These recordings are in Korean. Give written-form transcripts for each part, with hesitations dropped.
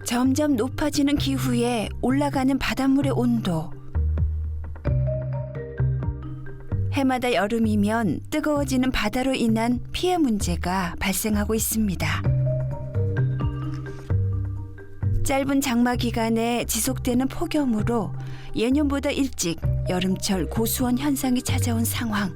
점점 높아지는 기후에 올라가는 바닷물의 온도. 해마다 여름이면 뜨거워지는 바다로 인한 피해 문제가 발생하고 있습니다. 짧은 장마 기간에 지속되는 폭염으로 예년보다 일찍 여름철 고수원 현상이 찾아온 상황.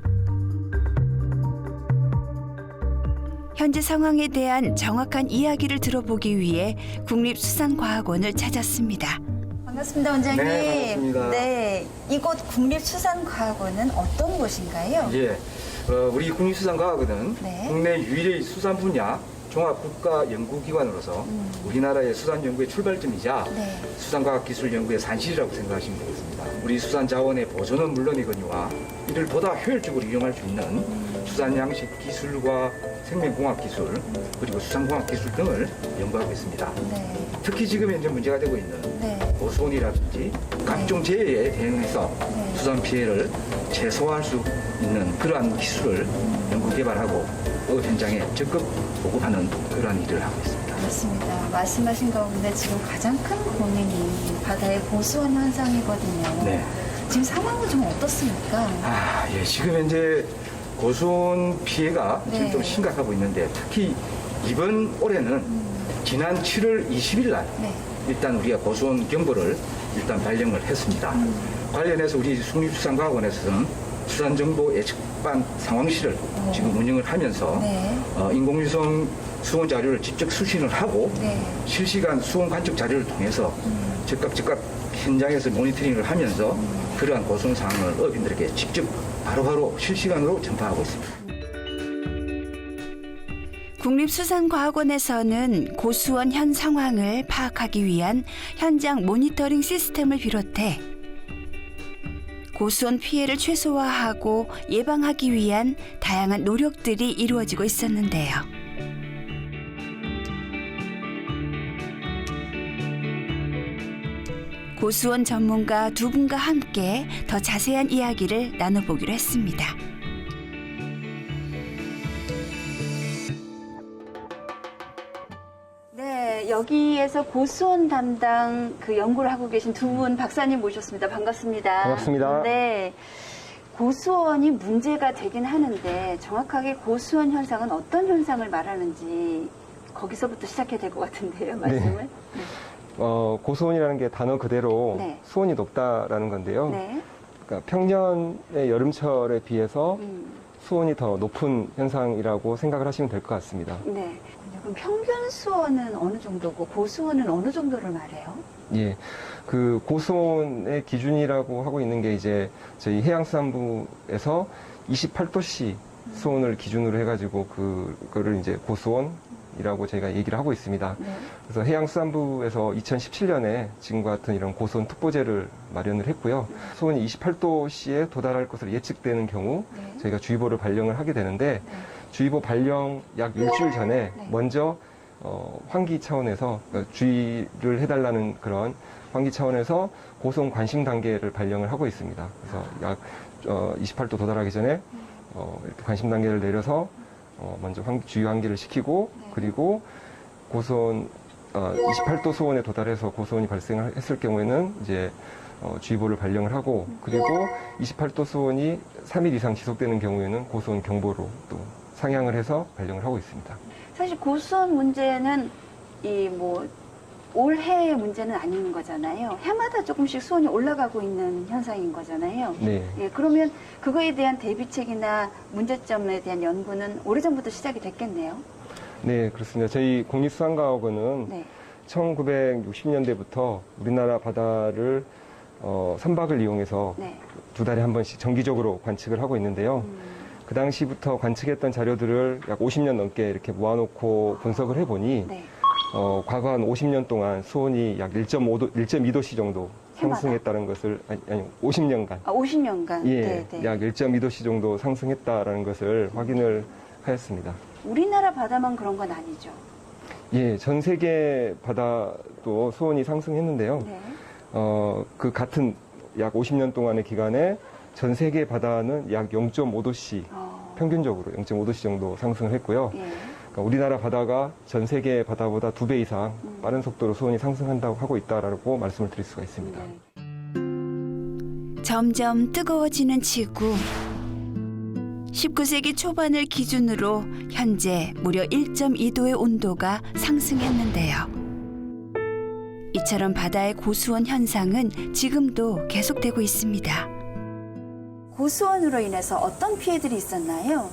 현재 상황에 대한 정확한 이야기를 들어보기 위해 국립수산과학원을 찾았습니다. 반갑습니다, 원장님. 네, 반갑습니다. 네, 이곳 국립수산과학원은 어떤 곳인가요? 예, 우리 국립수산과학원은 네. 국내 유일의 수산 분야 종합국가연구기관으로서 우리나라의 수산연구의 출발점이자 네. 수산과학기술연구의 산실이라고 생각하시면 되겠습니다. 우리 수산자원의 보존은 물론이거니와 이를 보다 효율적으로 이용할 수 있는 수산양식 기술과 생명공학기술 그리고 수산공학기술 등을 연구하고 있습니다. 네. 특히 지금 현재 문제가 되고 있는 네. 고수온이라든지 각종 재해에 대응해서 네. 수산 피해를 최소화할 수 있는 그러한 기술을 연구 개발하고 그 현장에 적극 보급하는 그러한 일을 하고 있습니다. 그렇습니다. 말씀하신 가운데 지금 가장 큰 고민이 바다의 고수원 현상이거든요. 네. 지금 상황은 좀 어떻습니까? 예, 지금 현재 고수온 피해가 지금 네. 좀 심각하고 있는데 특히 이번 올해는 지난 7월 20일 날 네. 일단 우리가 고수온 경보를 일단 발령을 했습니다. 관련해서 우리 국립수산과학원에서는 수산정보 예측반 상황실을 지금 운영을 하면서 네. 인공위성 수온 자료를 직접 수신을 하고 네. 실시간 수온 관측 자료를 통해서 즉각 현장에서 모니터링을 하면서 그러한 고수온 상황을 어민들에게 직접 바로바로 실시간으로 전파하고 있습니다. 국립수산과학원에서는 고수원 현 상황을 파악하기 위한 현장 모니터링 시스템을 비롯해 고수원 피해를 최소화하고 예방하기 위한 다양한 노력들이 이루어지고 있었는데요. 고수원 전문가 두 분과 함께 더 자세한 이야기를 나눠보기로 했습니다. 네, 여기에서 고수원 담당 그 연구를 하고 계신 두 분 박사님 모셨습니다. 반갑습니다. 반갑습니다. 네. 고수원이 문제가 되긴 하는데 정확하게 고수원 현상은 어떤 현상을 말하는지 거기서부터 시작해야 될 것 같은데요, 말씀을. 고수온이라는 게 단어 그대로 네. 수온이 높다라는 건데요. 네. 그러니까 평년의 여름철에 비해서 수온이 더 높은 현상이라고 생각을 하시면 될 것 같습니다. 네. 그럼 평균 수온은 어느 정도고 고수온은 어느 정도를 말해요? 예. 그 고수온의 기준이라고 하고 있는 게 이제 저희 해양수산부에서 28도씨 수온을 기준으로 해가지고 그거를 이제 고수온이라고 저희가 얘기를 하고 있습니다. 네. 그래서 해양수산부에서 2017년에 지금과 같은 이런 고수온 특보제를 마련을 했고요. 수온이 28도씨에 도달할 것으로 예측되는 경우 네. 저희가 주의보를 발령을 하게 되는데 주의보 발령 약 일주일 전에 네. 먼저 환기 차원에서 그러니까 주의를 해달라는 그런 환기 차원에서 고수온 관심 단계를 발령을 하고 있습니다. 그래서 약 28도 도달하기 전에 이렇게 관심 단계를 내려서 먼저 주의 환기를 시키고 그리고 고수온 28도 수온에 도달해서 고수온이 발생을 했을 경우에는 이제 주의보를 발령을 하고 그리고 28도 수온이 3일 이상 지속되는 경우에는 고수온 경보로 또 상향을 해서 발령을 하고 있습니다. 사실 고수원 문제는 올해의 문제는 아닌 거잖아요. 해마다 조금씩 수온이 올라가고 있는 현상인 거잖아요. 네. 예, 그러면 그거에 대한 대비책이나 문제점에 대한 연구는 오래전부터 시작이 됐겠네요. 네, 그렇습니다. 저희 국립수산과학원은 네. 1960년대부터 우리나라 바다를 선박을 이용해서 네. 두 달에 한 번씩 정기적으로 관측을 하고 있는데요. 그 당시부터 관측했던 자료들을 약 50년 넘게 이렇게 모아놓고 분석을 해보니 네. 과거 한 50년 동안 수온이 약 1.2도씨 정도 해마다? 상승했다는 것을 아니 50년간 50년간. 예, 네, 네. 약 1.2도씨 정도 상승했다라는 것을 확인을 하였습니다. 우리나라 바다만 그런 건 아니죠. 예, 전 세계 바다도 수온이 상승했는데요. 네. 그 같은 약 50년 동안의 기간에 전 세계 바다는 약 0.5도씨 평균적으로 0.5도씨 정도 상승을 했고요. 예. 그러니까 우리나라 바다가 전 세계 바다보다 2배 이상 빠른 속도로 수온이 상승한다고 하고 있다라고 말씀을 드릴 수가 있습니다. 점점 뜨거워지는 지구. 19세기 초반을 기준으로 현재 무려 1.2도의 온도가 상승했는데요. 이처럼 바다의 고수온 현상은 지금도 계속되고 있습니다. 고수원으로 인해서 어떤 피해들이 있었나요?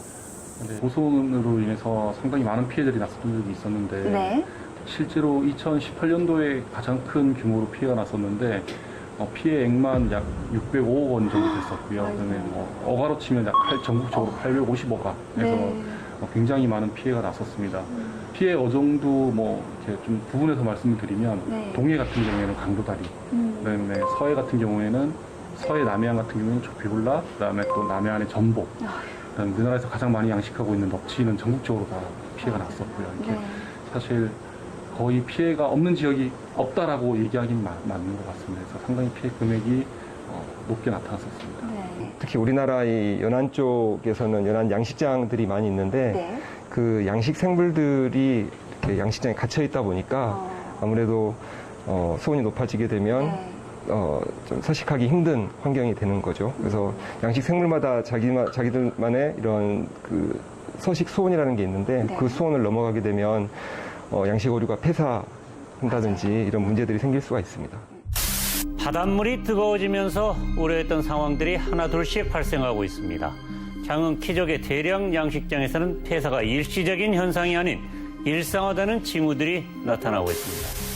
고수온으로 인해서 상당히 많은 피해들이 났었던 적이 있었는데 네. 실제로 2018년도에 가장 큰 규모로 피해가 났었는데 피해액만 약 605억 원 정도 됐었고요. 그다음에 어가로 치면 전국적으로 850억가 해서 네. 굉장히 많은 피해가 났었습니다. 피해 어종도 이렇게 좀 부분에서 말씀을 드리면 네. 동해 같은 경우에는 강도다리, 그다음에 서해 같은 경우에는 서해 남해안 같은 경우에는 조피불라, 그다음에 또 남해안의 전복, 그다음에 우리나라에서 가장 많이 양식하고 있는 넙치는 전국적으로 다 피해가 났었고요. 이렇게 네. 사실 거의 피해가 없는 지역이 없다라고 얘기하기는 맞는 것 같습니다. 그래서 상당히 피해 금액이 높게 나타났었습니다. 네. 특히 우리나라 이 연안 쪽에서는 연안 양식장들이 많이 있는데 네. 그 양식 생물들이 이렇게 양식장에 갇혀 있다 보니까 아무래도 수온이 높아지게 되면 네. 좀 서식하기 힘든 환경이 되는 거죠. 그래서 양식 생물마다 자기들만의 이런 그 서식 수온이라는 게 있는데 네. 그 수온을 넘어가게 되면 양식 어류가 폐사한다든지 이런 문제들이 생길 수가 있습니다. 바닷물이 뜨거워지면서 우려했던 상황들이 하나둘씩 발생하고 있습니다. 장흥 키적의 대량 양식장에서는 폐사가 일시적인 현상이 아닌 일상화되는 징후들이 나타나고 있습니다.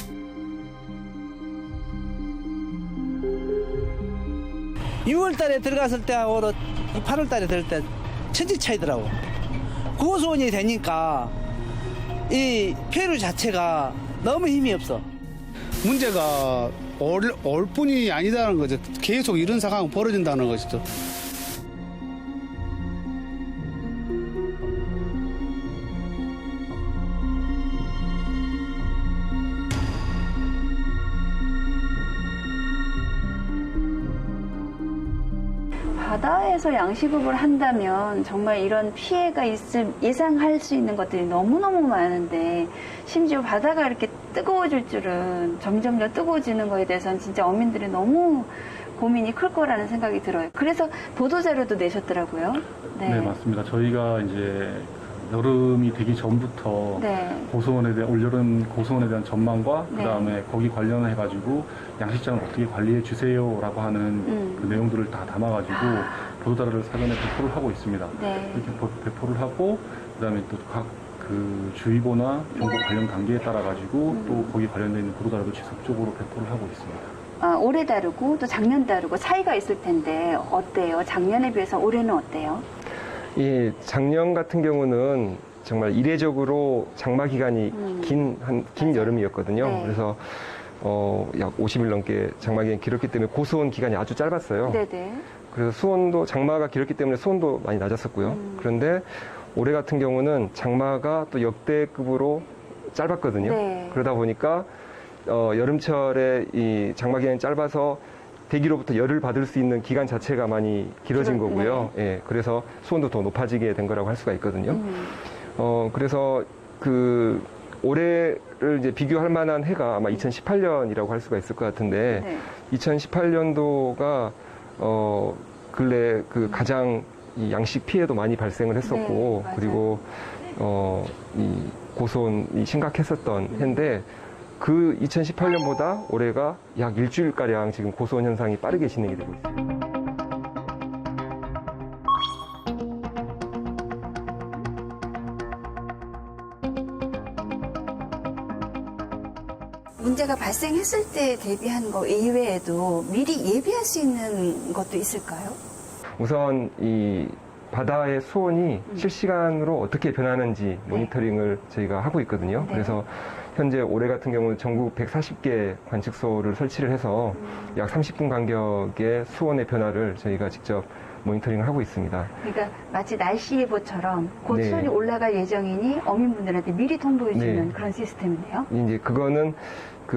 6월 달에 들어갔을 때하고 8월 달에 들을 때 천지 차이더라고. 고수온이 되니까 이 폐류 자체가 너무 힘이 없어. 문제가 올 뿐이 아니다는 거죠. 계속 이런 상황이 벌어진다는 것이죠. 바다에서 양식업을 한다면 정말 이런 피해가 예상할 수 있는 것들이 너무너무 많은데 심지어 바다가 이렇게 뜨거워질 줄은 점점 더 뜨거워지는 거에 대해서는 진짜 어민들이 너무 고민이 클 거라는 생각이 들어요. 그래서 보도자료도 내셨더라고요. 네, 맞습니다. 저희가 이제 여름이 되기 전부터 네. 올여름 고수온에 대한 전망과 네. 그다음에 거기 관련해가지고 양식장을 어떻게 관리해 주세요라고 하는 그 내용들을 다 담아가지고 보도자료를 사전에 배포를 하고 있습니다. 네. 이렇게 배포를 하고 그다음에 또 각 그 주의보나 경보 관련 단계에 따라가지고 또 거기 관련돼 있는 보도자료도 지속적으로 배포를 하고 있습니다. 올해 다르고 또 작년 다르고 차이가 있을 텐데 어때요? 작년에 비해서 올해는 어때요? 이 작년 같은 경우는 정말 이례적으로 장마 기간이 긴 여름이었거든요. 네. 그래서 약 50일 넘게 장마 기간이 길었기 때문에 고수온 기간이 아주 짧았어요. 네네. 그래서 수온도 장마가 길었기 때문에 수온도 많이 낮았었고요. 그런데 올해 같은 경우는 장마가 또 역대급으로 짧았거든요. 네. 그러다 보니까 여름철에 이 장마 기간이 짧아서 대기로부터 열을 받을 수 있는 기간 자체가 많이 길어진 거고요. 예, 그래서 수온도 더 높아지게 된 거라고 할 수가 있거든요. 그래서 올해를 이제 비교할 만한 해가 아마 2018년이라고 할 수가 있을 것 같은데, 네. 2018년도가 근래 가장 이 양식 피해도 많이 발생을 했었고, 네, 맞아요. 그리고 이 고수온이 심각했었던 해인데, 그 2018년보다 올해가 약 일주일가량 지금 고수온 현상이 빠르게 진행이 되고 있습니다. 문제가 발생했을 때 대비한 거 이외에도 미리 예비할 수 있는 것도 있을까요? 우선 이 바다의 수온이 실시간으로 어떻게 변하는지 모니터링을 저희가 하고 있거든요. 네. 그래서 현재 올해 같은 경우는 전국 140개 관측소를 설치를 해서 약 30분 간격의 수온의 변화를 저희가 직접 모니터링을 하고 있습니다. 그러니까 마치 날씨 예보처럼 곧 네. 수온이 올라갈 예정이니 어민분들한테 미리 통보해 주는 네. 그런 시스템이네요. 이제 그거는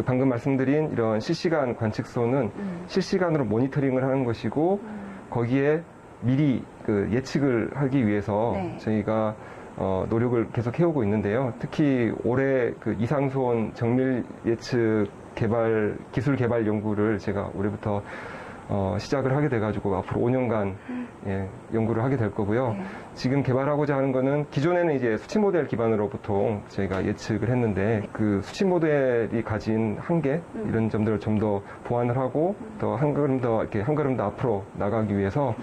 방금 말씀드린 이런 실시간 관측소는 실시간으로 모니터링을 하는 것이고 거기에 미리 예측을 하기 위해서 네. 저희가 노력을 계속 해오고 있는데요. 특히 올해 그 이상수온 정밀 예측 개발 기술 개발 연구를 제가 올해부터 시작을 하게 돼가지고 앞으로 5년간 연구를 하게 될 거고요. 지금 개발하고자 하는 거는 기존에는 이제 수치 모델 기반으로 보통 저희가 예측을 했는데 그 수치 모델이 가진 한계 이런 점들을 좀 더 보완을 하고 더 한 걸음 더 앞으로 나가기 위해서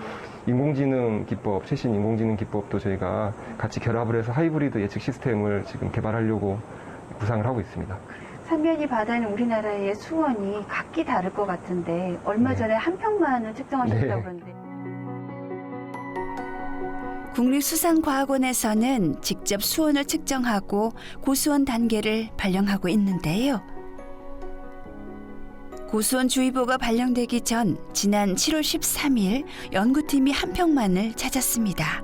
인공지능 기법, 최신 인공지능 기법도 저희가 같이 결합을 해서 하이브리드 예측 시스템을 지금 개발하려고 구상을 하고 있습니다. 상면이 바다는 우리나라의 수온이 각기 다를 것 같은데 얼마 전에 한평만을 측정하셨다고 그러는데 국립수산과학원에서는 직접 수온을 측정하고 고수온 단계를 발령하고 있는데요. 고수온주의보가 발령되기 전 지난 7월 13일 연구팀이 한평만을 찾았습니다.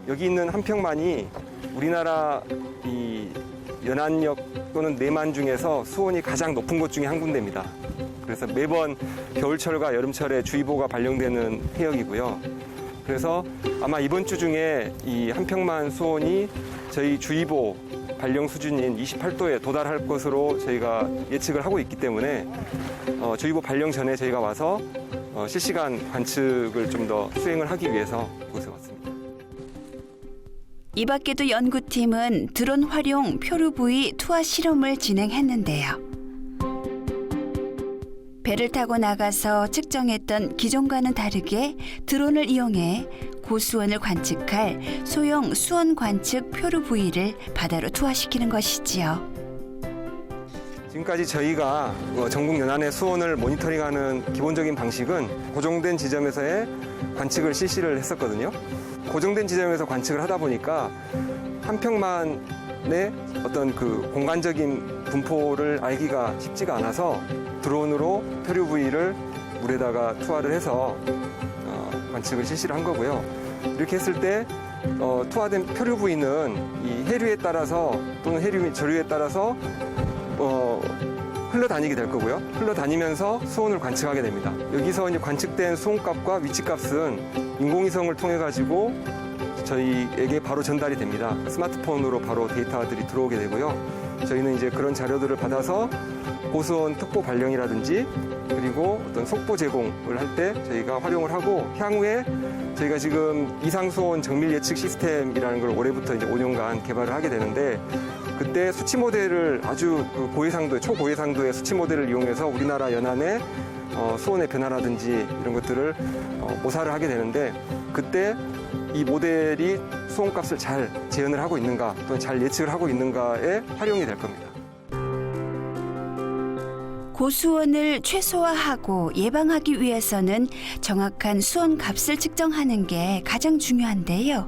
여기 있는 한평만이 우리나라 이 연안역 또는 내만 중에서 수온이 가장 높은 곳 중에 한 군데입니다. 그래서 매번 겨울철과 여름철에 주의보가 발령되는 해역이고요. 그래서 아마 이번 주 중에 이 한평만 수온이 저희 주의보 발령 수준인 28도에 도달할 것으로 저희가 예측을 하고 있기 때문에 주의보 발령 전에 저희가 와서 실시간 관측을 좀 더 수행을 하기 위해서 이곳에 왔습니다. 이 밖에도 연구팀은 드론 활용 표류 부위 투하 실험을 진행했는데요. 배를 타고 나가서 측정했던 기존과는 다르게 드론을 이용해 고수온을 관측할 소형 수온 관측 표류 부위를 바다로 투하시키는 것이지요. 지금까지 저희가 전국 연안의 수온을 모니터링하는 기본적인 방식은 고정된 지점에서의 관측을 실시를 했었거든요. 고정된 지점에서 관측을 하다 보니까 한평만의 어떤 그 공간적인 분포를 알기가 쉽지가 않아서 드론으로 표류 부위를 물에다가 투하를 해서 관측을 실시를 한 거고요. 이렇게 했을 때 투하된 표류 부위는 이 해류에 따라서 또는 해류 및 저류에 따라서 흘러다니게 될 거고요. 흘러다니면서 수온을 관측하게 됩니다. 여기서 이제 관측된 수온값과 위치값은 인공위성을 통해 가지고 저희에게 바로 전달이 됩니다. 스마트폰으로 바로 데이터들이 들어오게 되고요. 저희는 이제 그런 자료들을 받아서 고수온 특보 발령이라든지 그리고 어떤 속보 제공을 할 때 저희가 활용을 하고 향후에 저희가 지금 이상수온 정밀 예측 시스템이라는 걸 올해부터 이제 5년간 개발을 하게 되는데 그때 수치 모델을 아주 그 고해상도, 초고해상도의 수치 모델을 이용해서 우리나라 연안의 수온의 변화라든지 이런 것들을 모사를 하게 되는데 그때 이 모델이 수온값을 잘 재현을 하고 있는가 또는 잘 예측을 하고 있는가에 활용이 될 겁니다. 고수온을 최소화하고 예방하기 위해서는 정확한 수온 값을 측정하는 게 가장 중요한데요.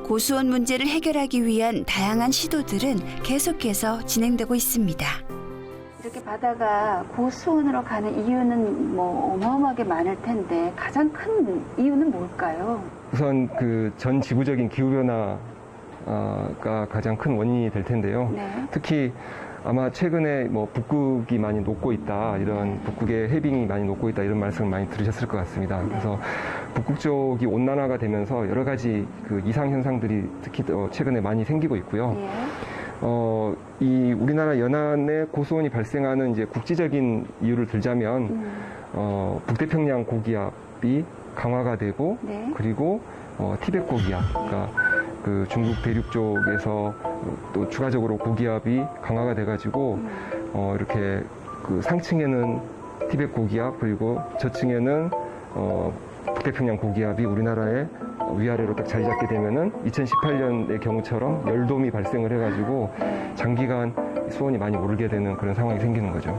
고수온 문제를 해결하기 위한 다양한 시도들은 계속해서 진행되고 있습니다. 이렇게 바다가 고수온으로 가는 이유는 뭐 어마어마하게 많을 텐데 가장 큰 이유는 뭘까요? 우선 그 전 지구적인 기후 변화가 가장 큰 원인이 될 텐데요. 네. 특히 아마 최근에 뭐 북극이 많이 녹고 있다, 이런 북극의 해빙이 많이 녹고 있다 이런 말씀을 많이 들으셨을 것 같습니다. 그래서 북극 쪽이 온난화가 되면서 여러 가지 그 이상 현상들이 특히 최근에 많이 생기고 있고요. 이 우리나라 연안에 고수온이 발생하는 이제 국지적인 이유를 들자면 북태평양 고기압이 강화가 되고 그리고 티벳 고기압, 그러니까 그 중국 대륙 쪽에서 또 추가적으로 고기압이 강화가 돼가지고 이렇게 그 상층에는 티벳 고기압 그리고 저층에는 북태평양 고기압이 우리나라에 위아래로 딱 자리 잡게 되면은 2018년의 경우처럼 열돔이 발생을 해가지고 장기간 수온이 많이 오르게 되는 그런 상황이 생기는 거죠.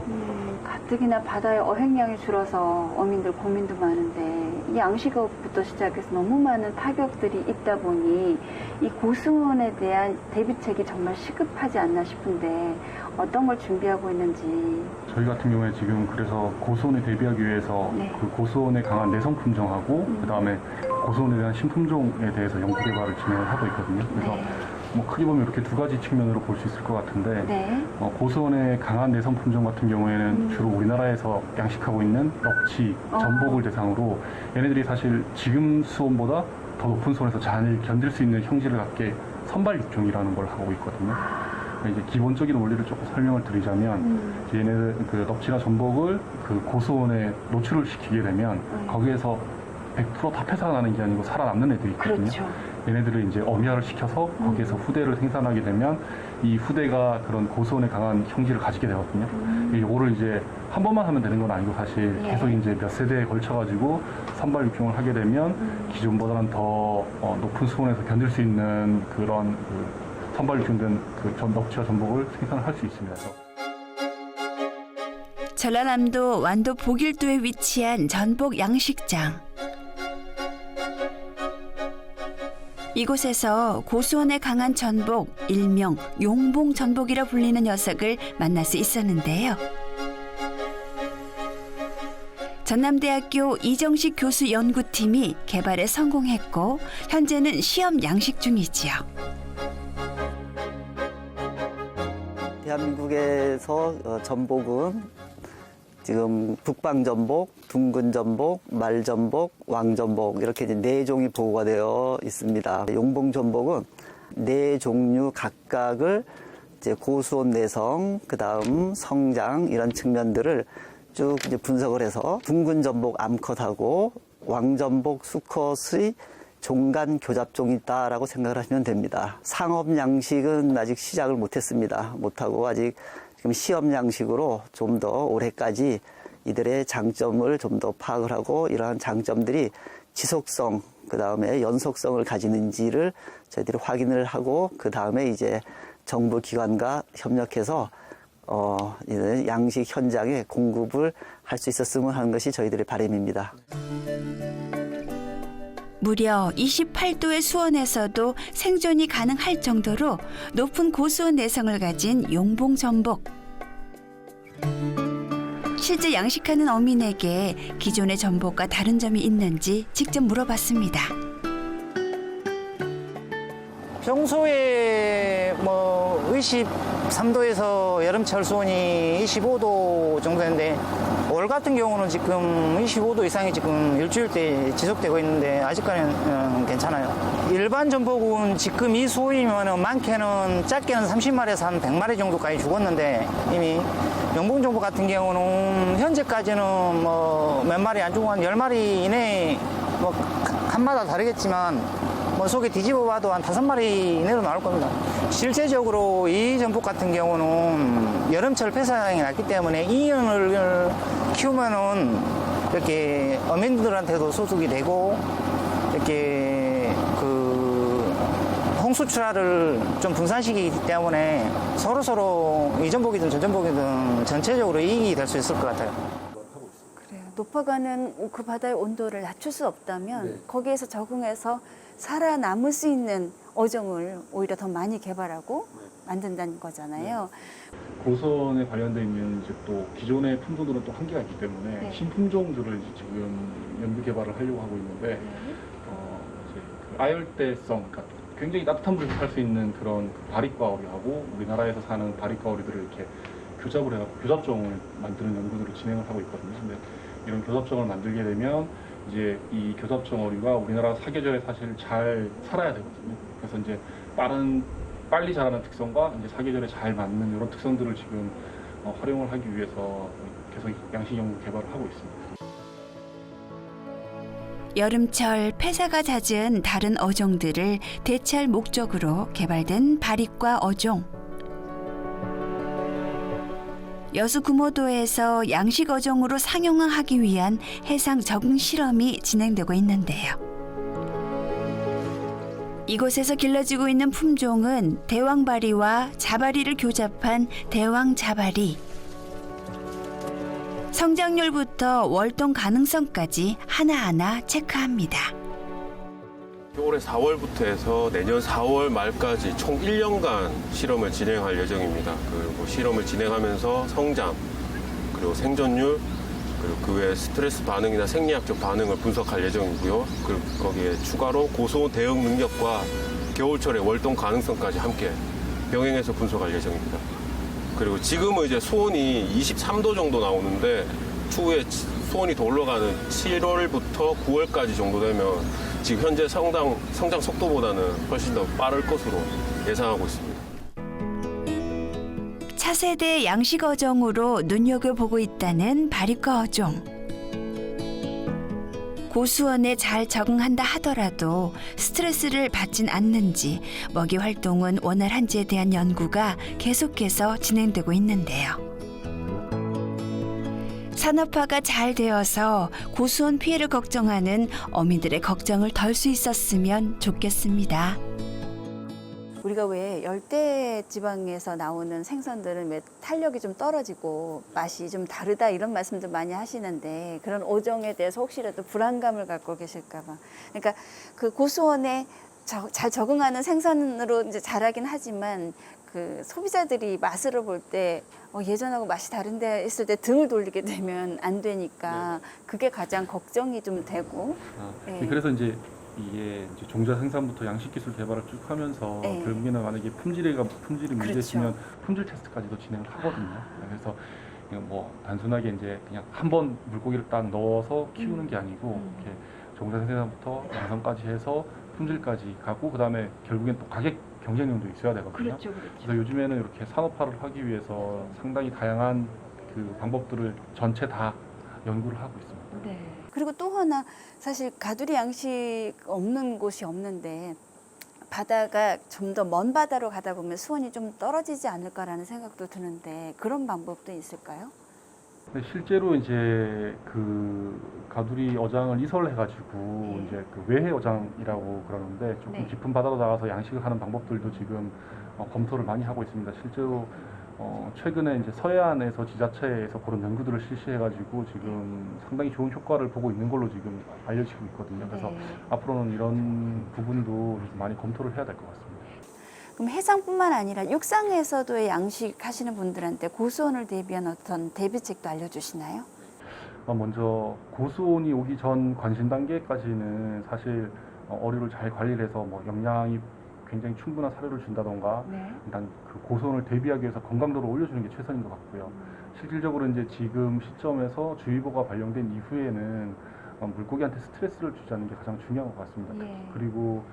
가뜩이나 바다의 어획량이 줄어서 어민들 고민도 많은데 이 양식업부터 시작해서 너무 많은 타격들이 있다 보니 이 고수온에 대한 대비책이 정말 시급하지 않나 싶은데 어떤 걸 준비하고 있는지. 저희 같은 경우에 지금 그래서 고수온에 대비하기 위해서 그 고수온에 강한 내성 품종하고 그다음에 고수온에 대한 신품종에 대해서 연구 개발을 진행을 하고 있거든요. 그래서 뭐 크게 보면 이렇게 두 가지 측면으로 볼 수 있을 것 같은데 고수온에 강한 내성 품종 같은 경우에는 주로 우리나라에서 양식하고 있는 넙치, 전복을 대상으로 얘네들이 사실 지금 수온보다 더 높은 수온에서 잘 견딜 수 있는 형질을 갖게 선발 육종이라는 걸 하고 있거든요. 이제 기본적인 원리를 조금 설명을 드리자면 얘네들 그 넙치나 전복을 그 고수온에 노출을 시키게 되면 거기에서 100% 다 폐사가 나는 게 아니고 살아남는 애들이 있거든요. 그렇죠. 얘네들을 이제 엄야를 시켜서 거기에서 후대를 생산하게 되면 이 후대가 그런 고수온에 강한 형질을 가지게 되거든요. 이거를 이제 한 번만 하면 되는 건 아니고 사실 예. 계속 이제 몇 세대에 걸쳐가지고 선발 육종을 하게 되면 기존보다는 더 높은 수온에서 견딜 수 있는 그런 그 선발 육종된 그 넙치와 전복을 생산할 수 있습니다. 전라남도 완도 보길도에 위치한 전복 양식장. 이곳에서 고수온에 강한 전복, 일명 용봉 전복이라 불리는 녀석을 만날 수 있었는데요. 전남대학교 이정식 교수 연구팀이 개발에 성공했고 현재는 시험 양식 중이지요. 대한민국에서 전복은 지금 북방전복, 둥근전복, 말전복, 왕전복 이렇게 이제 4종이 보고가 되어 있습니다. 용봉전복은 4종류 각각을 이제 고수온 내성, 그다음 성장 이런 측면들을 쭉 이제 분석을 해서 둥근전복 암컷하고 왕전복 수컷의 종간 교잡종이다라고 생각을 하시면 됩니다. 상업 양식은 아직 시작을 못했습니다. 못하고 아직 지금 시험 양식으로 좀 더 올해까지 이들의 장점을 좀 더 파악을 하고 이러한 장점들이 지속성, 그 다음에 연속성을 가지는지를 저희들이 확인을 하고 그 다음에 이제 정부 기관과 협력해서 이런 양식 현장에 공급을 할 수 있었으면 하는 것이 저희들의 바람입니다. 무려 28도의 수온에서도 생존이 가능할 정도로 높은 고수온 내성을 가진 용봉 전복. 실제 양식하는 어민에게 기존의 전복과 다른 점이 있는지 직접 물어봤습니다. 평소에 뭐 23도에서 여름철 수온이 25도 정도 되는데 올 같은 경우는 지금 25도 이상이 지금 일주일째 지속되고 있는데 아직까지는 괜찮아요. 일반 전복은 지금 이 수온이면 많게는 작게는 30마리에서 한 100마리 정도까지 죽었는데 이미 용봉 전복 같은 경우는 현재까지는 뭐 몇 마리 안 죽고 한 10마리 이내에 뭐 칸마다 다르겠지만 뭐 속에 뒤집어 봐도 한 5마리 이내로 나올 겁니다. 실제적으로 이 전복 같은 경우는 여름철 폐사량이 낮기 때문에 이년을 키우면은 이렇게 어민들한테도 소득이 되고 이렇게 그 홍수출하를 좀 분산시키기 때문에 서로 이 전복이든 저 전복이든 전체적으로 이익이 될 수 있을 것 같아요. 그래요. 높아가는 그 바다의 온도를 낮출 수 없다면 거기에서 적응해서 살아남을 수 있는 어종을 오히려 더 많이 개발하고 만든다는 거잖아요. 고수원에 관련돼 있는 이제 또 기존의 품종들은 또 한계가 있기 때문에 네. 신품종들을 이제 지금 연구 개발을 하려고 하고 있는데 이제 그 아열대성, 그러니까 굉장히 따뜻한 물에서 살 수 있는 그런 바리과오리하고 우리나라에서 사는 바리과오리들을 이렇게 교잡을 해갖고 교잡종을 만드는 연구들을 진행을 하고 있거든요. 근데 이런 교잡종을 만들게 되면 이제 이 교잡종 어리가 우리나라 사계절에 사실 잘 살아야 되거든요. 그래서 이제 빨리 자라는 특성과 이제 사계절에 잘 맞는 이런 특성들을 지금 활용을 하기 위해서 계속 양식 연구 개발을 하고 있습니다. 여름철 폐사가 잦은 다른 어종들을 대체할 목적으로 개발된 바리과 어종. 여수 구모도에서 양식 어종으로 상용화하기 위한 해상 적응 실험이 진행되고 있는데요. 이곳에서 길러지고 있는 품종은 대왕바리와 자바리를 교잡한 대왕자바리. 성장률부터 월동 가능성까지 하나하나 체크합니다. 올해 4월부터 해서 내년 4월 말까지 총 1년간 실험을 진행할 예정입니다. 그리고 실험을 진행하면서 성장, 그리고 생존율, 그리고 그 외 스트레스 반응이나 생리학적 반응을 분석할 예정이고요. 그리고 거기에 추가로 고수온 대응 능력과 겨울철의 월동 가능성까지 함께 병행해서 분석할 예정입니다. 그리고 지금은 이제 수온이 23도 정도 나오는데 추후에 수온이 더 올라가는 7월부터 9월까지 정도 되면 지금 현재 성장 속도보다는 훨씬 더 빠를 것으로 예상하고 있습니다. 차세대 양식 어종으로 눈여겨보고 있다는 바리과 어종. 고수원에 잘 적응한다 하더라도 스트레스를 받진 않는지 먹이 활동은 원활한지에 대한 연구가 계속해서 진행되고 있는데요. 산업화가 잘 되어서 고수원 피해를 걱정하는 어민들의 걱정을 덜 수 있었으면 좋겠습니다. 우리가 왜 열대 지방에서 나오는 생선들은 왜 탄력이 좀 떨어지고 맛이 좀 다르다 이런 말씀도 많이 하시는데 그런 어종에 대해서 혹시라도 불안감을 갖고 계실까 봐. 그러니까 그 고수원에 잘 적응하는 생선으로 이제 자라긴 하지만 그 소비자들이 맛으로 볼 때 예전하고 맛이 다른데 했을 때 등을 돌리게 되면 안 되니까 그게 가장 걱정이 좀 되고. 네. 그래서 이제 이게 이제 종자 생산부터 양식 기술 개발을 쭉 하면서 네. 결국에는 만약에 품질이 문제 그렇죠. 있으면 품질 테스트까지도 진행을 하거든요. 그래서 이건 뭐 단순하게 이제 그냥 한 번 물고기를 딱 넣어서 키우는 게 아니고 이렇게 종자 생산부터 양성까지 해서 품질까지 가고 그다음에 결국엔 또 가격 경쟁력도 있어야 되거든요. 그렇죠. 그래서 요즘에는 이렇게 산업화를 하기 위해서 상당히 다양한 그 방법들을 전체 다 연구를 하고 있습니다. 네. 그리고 또 하나 사실 가두리 양식 없는 곳이 없는데 바다가 좀 더 먼 바다로 가다 보면 수온이 좀 떨어지지 않을까라는 생각도 드는데 그런 방법도 있을까요? 근데 실제로 이제 그 가두리 어장을 이설해가지고 이제 그 외해 어장이라고 그러는데 조금 네. 깊은 바다로 나가서 양식을 하는 방법들도 지금 검토를 많이 하고 있습니다. 실제로 최근에 이제 서해안에서 지자체에서 그런 연구들을 실시해가지고 지금 상당히 좋은 효과를 보고 있는 걸로 지금 알려지고 있거든요. 그래서 네. 앞으로는 이런 부분도 많이 검토를 해야 될 것 같습니다. 그럼 해상뿐만 아니라 육상에서도 양식하시는 분들한테 고수온을 대비한 어떤 대비책도 알려주시나요? 먼저 고수온이 오기 전 관심 단계까지는 사실 어류를 잘 관리를 해서 뭐 영양이 굉장히 충분한 사료를 준다던가 일단 그 고수온을 대비하기 위해서 건강도를 올려주는 게 최선인 것 같고요. 실질적으로 이제 지금 시점에서 주의보가 발령된 이후에는 물고기한테 스트레스를 주지 않는 게 가장 중요한 것 같습니다. 그리고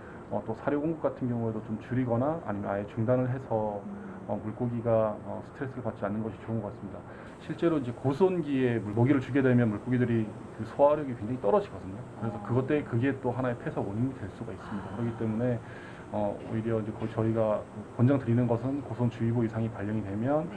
또 사료 공급 같은 경우에도 좀 줄이거나 아니면 아예 중단을 해서 물고기가 스트레스를 받지 않는 것이 좋은 것 같습니다. 실제로 이제 고수온기에 먹이를 주게 되면 물고기들이 그 소화력이 굉장히 떨어지거든요. 그래서 그게 또 하나의 폐사 원인이 될 수가 있습니다. 그렇기 때문에 오히려 이제 저희가 권장드리는 것은 고수온 주의보 이상이 발령이 되면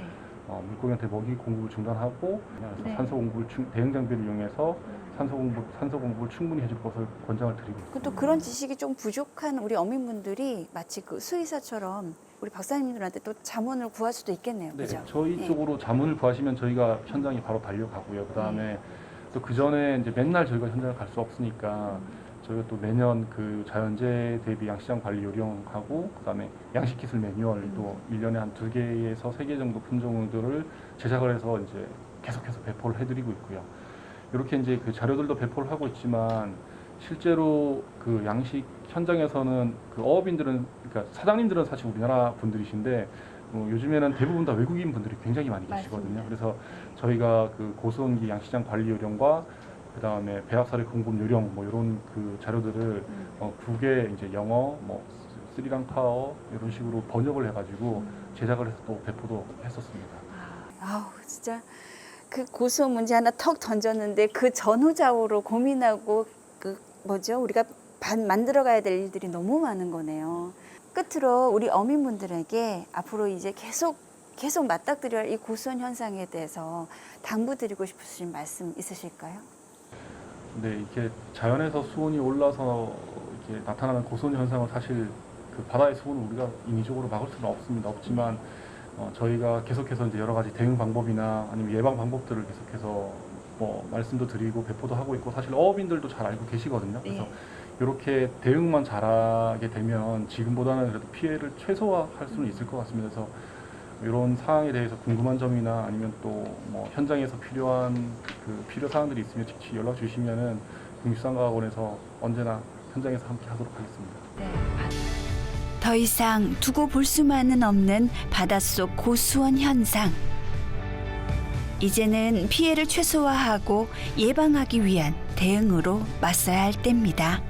물고기한테 먹이 공급을 중단하고 그래서 산소 공급을 대응 장비를 이용해서 산소 공급을 충분히 해줄 것을 권장을 드리고 있습니다. 또 그런 지식이 좀 부족한 우리 어민분들이 마치 그 수의사처럼 우리 박사님들한테 또 자문을 구할 수도 있겠네요. 네, 그죠? 저희 쪽으로 자문을 구하시면 저희가 현장에 바로 달려가고요. 그다음에 또 그 전에 이제 맨날 저희가 현장을 갈 수 없으니까 저희가 또 매년 그 자연재해 대비 양식장 관리 요령하고 그다음에 양식 기술 매뉴얼도 1년에 한 2개에서 3개 정도 품종들을 제작을 해서 이제 계속해서 배포를 해드리고 있고요. 이렇게 이제 그 자료들도 배포를 하고 있지만 실제로 그 양식 현장에서는 그 어업인들은 그러니까 사장님들은 사실 우리나라 분들이신데 요즘에는 대부분 다 외국인 분들이 굉장히 많이 계시거든요. 그래서 저희가 그 고수온기 양식장 관리 요령과 그다음에 배합사료 공급 요령 뭐 이런 그 자료들을 국외 이제 영어 뭐 스리랑카어 이런 식으로 번역을 해가지고 제작을 해서 또 배포도 했었습니다. 아우 진짜 그 고수온 문제 하나 턱 던졌는데 그 전후좌우로 고민하고 그 뭐죠 우리가 만들어가야 될 일들이 너무 많은 거네요. 끝으로 우리 어민분들에게 앞으로 이제 계속 맞닥뜨려야 할 이 고수온 현상에 대해서 당부드리고 싶으신 말씀 있으실까요? 네, 이렇게 자연에서 수온이 올라서 이렇게 나타나는 고수온 현상은 사실 그 바다의 수온을 우리가 인위적으로 막을 수는 없지만 저희가 계속해서 이제 여러 가지 대응 방법이나 아니면 예방 방법들을 계속해서 뭐 말씀도 드리고 배포도 하고 있고 사실 어업인들도 잘 알고 계시거든요. 그래서 이렇게 대응만 잘하게 되면 지금보다는 그래도 피해를 최소화할 수는 있을 것 같습니다. 그래서 이런 사항에 대해서 궁금한 점이나 아니면 또 뭐 현장에서 필요한 그 필요 사항들이 있으면 즉시 연락 주시면은 국립수산과학원에서 언제나 현장에서 함께 하도록 하겠습니다. 더 이상 두고 볼 수만은 없는 바닷속 고수온 현상. 이제는 피해를 최소화하고 예방하기 위한 대응으로 맞서야 할 때입니다.